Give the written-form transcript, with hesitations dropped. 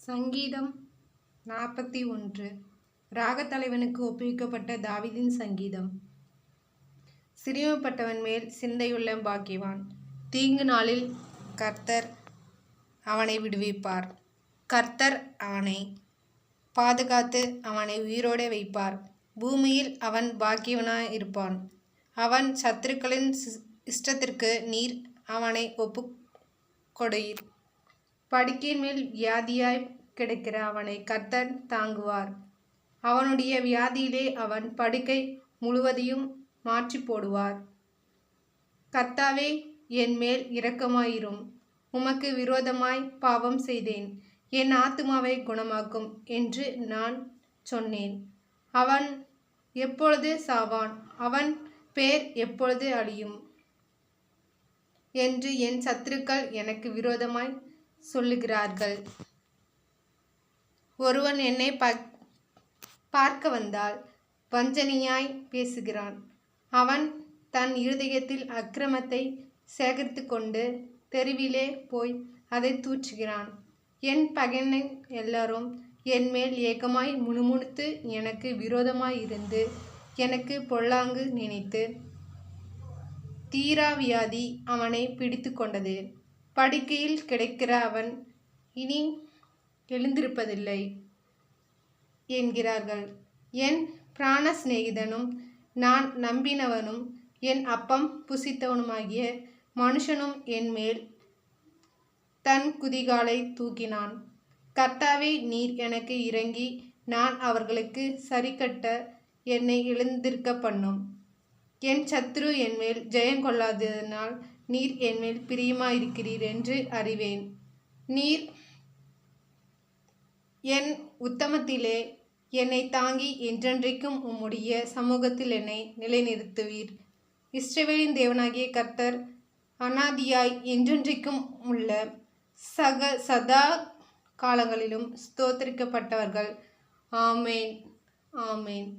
சங்கீதம் 41. ராகத்தலைவனுக்கு ஒப்புவிக்கப்பட்ட தாவீதின் சங்கீதம். சிறுமைப்பட்டவன் மேல் சிந்தையுள்ள பாக்கியவான். தீங்கு நாளில் கர்த்தர் அவனை விடுவிப்பார். கர்த்தர் அவனை பாதுகாத்து அவனை உயிரோடு வைப்பார். பூமியில் அவன் பாக்கியவனாய் இருப்பான். அவன் சத்துருக்களின் இஷ்டத்திற்கு நீர் அவனை ஒப்புக் கொடுயீர். படுக்கையின் மேல் வியாதியாய் கிடக்கிற அவனை கர்த்தர் தாங்குவார். அவனுடைய வியாதியிலே அவன் படுக்கை முழுவதையும் மாற்றி போடுவார். கர்த்தாவே, என் மேல் இரக்கமாயிரும். உமக்கு விரோதமாய் பாவம் செய்தேன். என் ஆத்துமாவை குணமாக்கும் என்று நான் சொன்னேன். அவன் எப்பொழுது சாவான்? அவன் பேர் எப்பொழுது அழியும் என்று என் சத்துருக்கள் எனக்கு விரோதமாய் சொல்லுகிறார்கள். ஒருவன் என்னை பார்க்க வந்தால் வஞ்சனையாய் பேசுகிறான். அவன் தன் இருதயத்தில் அக்கிரமத்தை சேகரித்து கொண்டு தெருவிலே போய் அதை தூற்றுகிறான். என் பகைஞன் எல்லாரும் என் மேல் ஏகமாய் முணுமுணுத்து எனக்கு விரோதமாயிருந்து எனக்கு பொல்லாங்கு நினைத்து தீராவியாதி அவனை பிடித்து கொண்டது. படுக்கையில் கிடக்கிற அவன் இனி எழுந்திருப்பதில்லை என்கிறார்கள். என் பிராண சிநேகிதனும் நான் நம்பினவனும் என் அப்பம் புசித்தவனுமாகிய மனுஷனும் என் மேல் தன் குதிகாலை தூக்கினான். கர்த்தாவே, நீர் எனக்கு இறங்கி நான் அவர்களுக்கு சரிக்கட்ட என்னை எழுந்திருக்க பண்ணும். என் சத்துரு என்மேல் ஜெயங்கொள்ளாததினால் நீர் என்மேல் பிரியமாயிருக்கிறீர் என்று அறிவேன். நீர் என் உத்தமத்திலே என்னை தாங்கி என்றென்றைக்கும் உம்முடைய சமூகத்தில் என்னை நிலைநிறுத்துவீர். இஸ்ரவேலின் தேவனாகிய கர்த்தர் அநாதியாய் என்றென்றைக்கும் உள்ள சதா காலங்களிலும் ஸ்தோத்திரிக்கப்பட்டவர்கள். ஆமேன், ஆமேன்.